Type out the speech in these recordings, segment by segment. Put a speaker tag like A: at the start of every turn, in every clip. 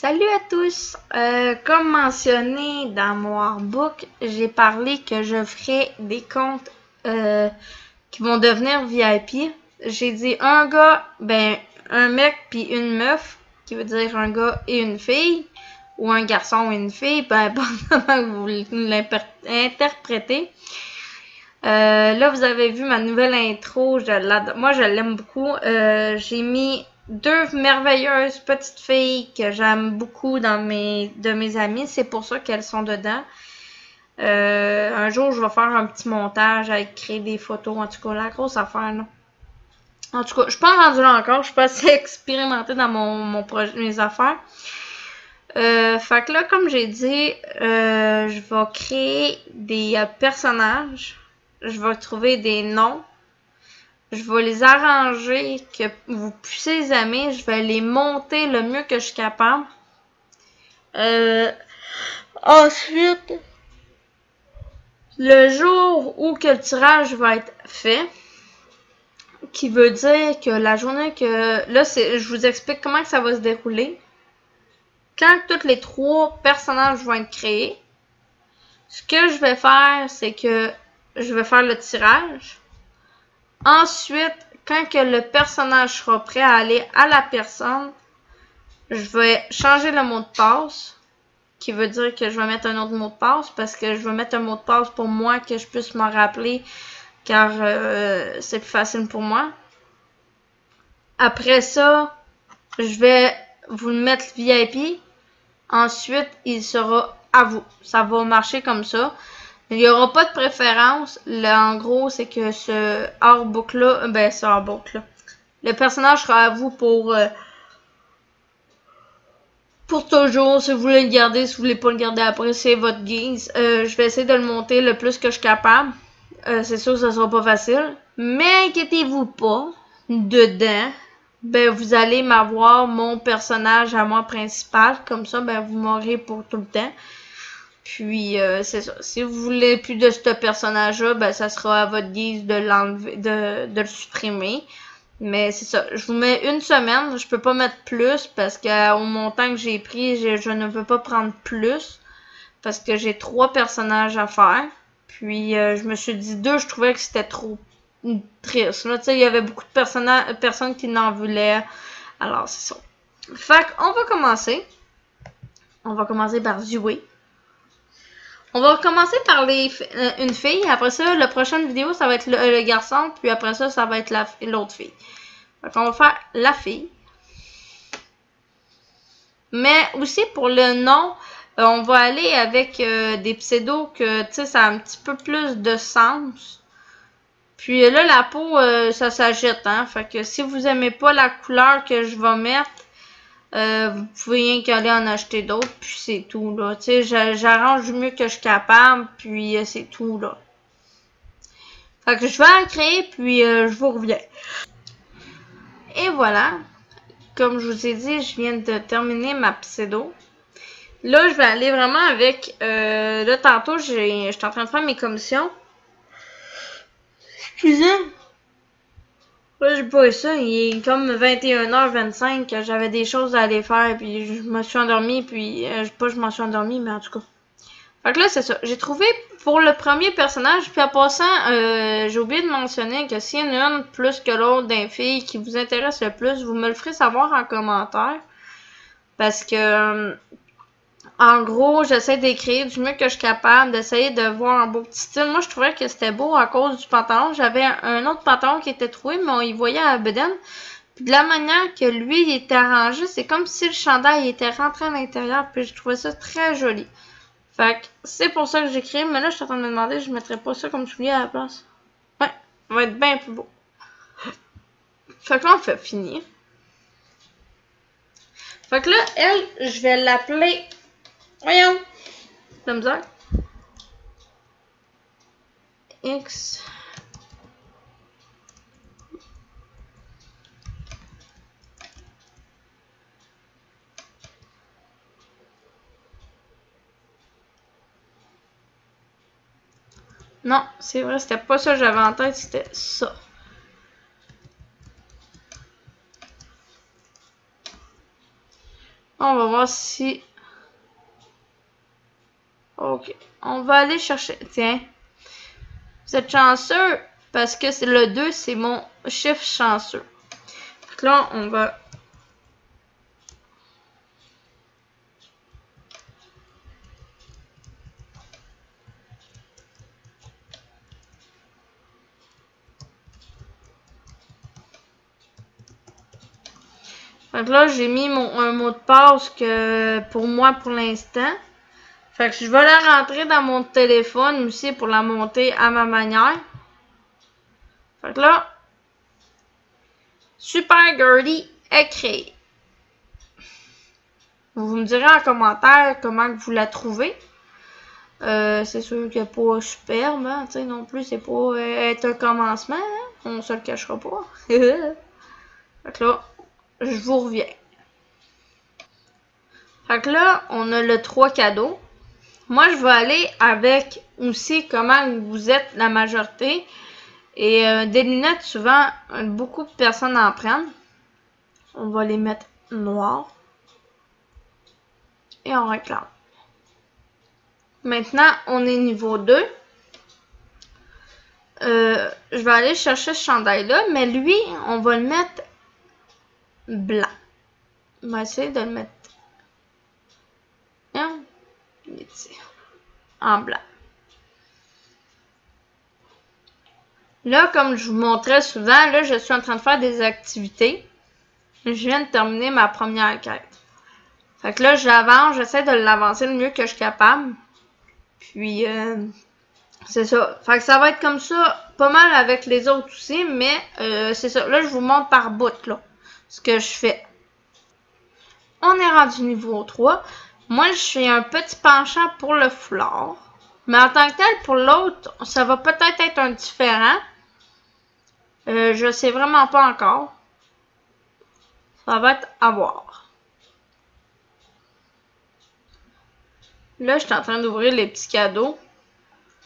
A: Salut à tous! Comme mentionné dans mon workbook, j'ai parlé que je ferais des comptes qui vont devenir VIP. J'ai dit un gars, un mec puis une meuf, qui veut dire un gars et une fille, ou un garçon et une fille, peu importe comment vous l'interprétez. Là, vous avez vu ma nouvelle intro, moi je l'aime beaucoup. J'ai mis deux merveilleuses petites filles que j'aime beaucoup de mes amis. C'est pour ça qu'elles sont dedans. Un jour, je vais faire un petit montage avec créer des photos. En tout cas, la grosse affaire, là. En tout cas, je suis pas rendue là encore. Je suis pas assez expérimentée dans mon projet, mes affaires. Fait que là, comme j'ai dit, je vais créer des personnages. Je vais trouver des noms. Je vais les arranger, que vous puissiez les aimer. Je vais les monter le mieux que je suis capable. Ensuite, le jour où que le tirage va être fait, qui veut dire que la journée que... Là, je vous explique comment que ça va se dérouler. Quand tous les trois personnages vont être créés, ce que je vais faire, c'est que je vais faire le tirage. Ensuite, quand que le personnage sera prêt à aller à la personne, je vais changer le mot de passe, qui veut dire que je vais mettre un autre mot de passe, parce que je vais mettre un mot de passe pour moi, que je puisse m'en rappeler, car c'est plus facile pour moi. Après ça, je vais vous le mettre VIP. Ensuite, il sera à vous. Ça va marcher comme ça. Il n'y aura pas de préférence. Là, en gros, c'est que ce hors-book-là, ce hors-book-là, le personnage sera à vous pour toujours. Si vous voulez le garder, si vous voulez pas le garder après, c'est votre guise. Je vais essayer de le monter le plus que je suis capable. C'est sûr que ça sera pas facile. Mais inquiétez-vous pas, dedans, vous allez m'avoir mon personnage à moi principal. Comme ça, vous m'aurez pour tout le temps. Puis, c'est ça. Si vous voulez plus de ce personnage-là, ça sera à votre guise de l'enlever, de le supprimer. Mais c'est ça. Je vous mets une semaine. Je peux pas mettre plus parce qu'au montant que j'ai pris, je ne veux pas prendre plus. Parce que j'ai 3 personnages à faire. Puis, je me suis dit 2, je trouvais que c'était trop triste. Là, tu sais, il y avait beaucoup de personnes qui n'en voulaient. Alors, c'est ça. Fait qu'on va commencer. On va commencer par jouer. On va commencer par une fille. Après ça, la prochaine vidéo, ça va être le garçon. Puis après ça, ça va être l'autre fille. Donc, on va faire la fille. Mais aussi, pour le nom, on va aller avec des pseudos que, tu sais, ça a un petit peu plus de sens. Puis là, la peau, ça s'agite, hein. Fait que si vous aimez pas la couleur que je vais mettre, vous pouvez rien qu'aller en acheter d'autres, puis c'est tout, là. Tu sais, j'arrange du mieux que je suis capable, puis c'est tout, là. Fait que je vais en créer, puis je vous reviens. Et voilà. Comme je vous ai dit, je viens de terminer ma pseudo. Là, je vais aller vraiment avec... là, tantôt, j'étais en train de faire mes commissions. Excusez. Là, j'ai pas eu ça. Il est comme 21h25 que j'avais des choses à aller faire. Puis je me suis endormie. Puis pas je m'en suis endormie, mais en tout cas. Fait que là, c'est ça. J'ai trouvé pour le premier personnage. Puis en passant, j'ai oublié de mentionner que s'il y en a une plus que l'autre d'un fille qui vous intéresse le plus, vous me le ferez savoir en commentaire. Parce que... en gros, j'essaie d'écrire du mieux que je suis capable, d'essayer de voir un beau petit style. Moi, je trouvais que c'était beau à cause du pantalon. J'avais un autre pantalon qui était troué, mais on y voyait à la bedaine. Puis de la manière que lui, il était arrangé, c'est comme si le chandail était rentré à l'intérieur. Puis je trouvais ça très joli. Fait que c'est pour ça que j'écris. Mais là, je suis en train de me demander, je mettrais pas ça comme soulier à la place. Ouais, ça va être bien plus beau. Fait que là, on fait finir. Fait que là, elle, je vais l'appeler... Voyons. La misère. X. Non, c'est vrai, c'était pas ça que j'avais en tête, c'était ça. On va voir si... Ok. On va aller chercher... Tiens. Vous êtes chanceux parce que c'est le 2, c'est mon chiffre chanceux. Donc là, on va... Donc là, j'ai mis un mot de passe que pour moi pour l'instant. Fait que je vais la rentrer dans mon téléphone aussi pour la monter à ma manière. Fait que là, Super Girly est créé. Vous me direz en commentaire comment vous la trouvez. C'est sûr qu'elle n'est pas superbe, hein, tu sais, non plus, c'est pas être un commencement, hein, on se le cachera pas. Fait que là, je vous reviens. Fait que là, on a le 3 cadeaux. Moi, je vais aller avec aussi comment vous êtes la majorité. Et des lunettes, souvent, beaucoup de personnes en prennent. On va les mettre noires. Et on réclame. Maintenant, on est niveau 2. Je vais aller chercher ce chandail-là, mais lui, on va le mettre blanc. On va essayer de le mettre en blanc. Là, comme je vous montrais souvent, là, je suis en train de faire des activités. Je viens de terminer ma première quête. Fait que là, j'avance, j'essaie de l'avancer le mieux que je suis capable. Puis, c'est ça. Fait que ça va être comme ça, pas mal avec les autres aussi, mais c'est ça. Là, je vous montre par bout, là, ce que je fais. On est rendu niveau 3. Moi, je suis un petit penchant pour le foulard. Mais en tant que tel, pour l'autre, ça va peut-être être un différent. Je sais vraiment pas encore. Ça va être à voir. Là, je suis en train d'ouvrir les petits cadeaux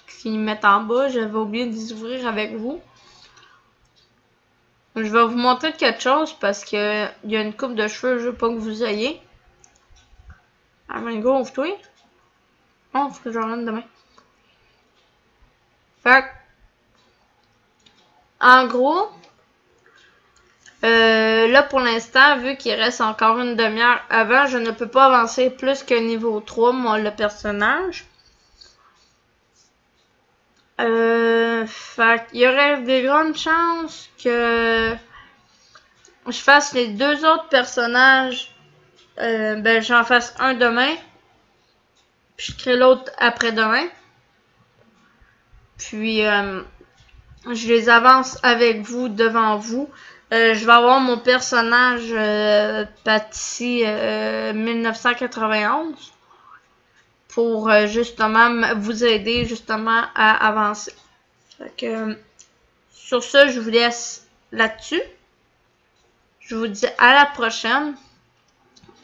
A: qu'ils mettent en bas. J'avais oublié de les ouvrir avec vous. Je vais vous montrer quelque chose parce que il y a une coupe de cheveux, je veux pas que vous ayez. Ah ben go, ouvre-toi. Oh, faut que je rentre demain. Fait en gros, là pour l'instant, vu qu'il reste encore une demi-heure avant, je ne peux pas avancer plus que niveau 3, moi, le personnage. Fait qu'il y aurait des grandes chances que je fasse les deux autres personnages. Ben, j'en fasse un demain. Puis je crée l'autre après-demain. Puis, je les avance avec vous, devant vous. Je vais avoir mon personnage Patty 1991 pour justement vous aider justement à avancer. Fait que, sur ce, je vous laisse là-dessus. Je vous dis à la prochaine.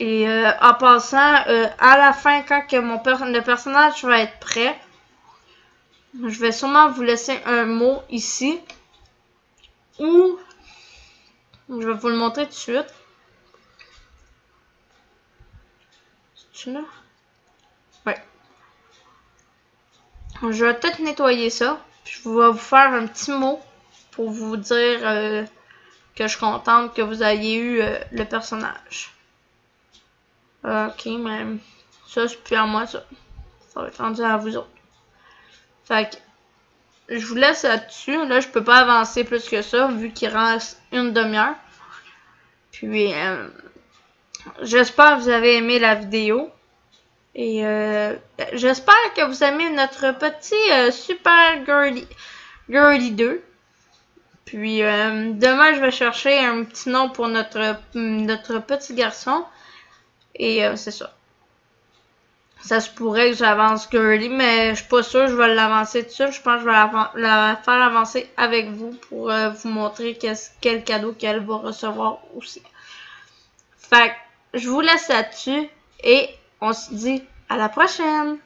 A: Et en passant, à la fin, quand que le personnage va être prêt, je vais sûrement vous laisser un mot ici. Ou, je vais vous le montrer tout de suite. C'est-tu là? Ouais. Je vais peut-être nettoyer ça. Puis je vais vous faire un petit mot pour vous dire que je suis contente que vous ayez eu le personnage. Ok, mais ça, c'est plus à moi, ça. Ça va être rendu à vous autres. Fait que, je vous laisse là-dessus. Là, je peux pas avancer plus que ça, vu qu'il reste une demi-heure. Puis, j'espère que vous avez aimé la vidéo. Et j'espère que vous aimez notre petit Super Girly 2. Puis, demain, je vais chercher un petit nom pour notre petit garçon. Et c'est ça. Ça se pourrait que j'avance Girly, mais je suis pas sûre que je vais l'avancer tout seul. Je pense que je vais la faire avancer avec vous pour vous montrer quel cadeau qu'elle va recevoir aussi. Fait que je vous laisse là-dessus et on se dit à la prochaine!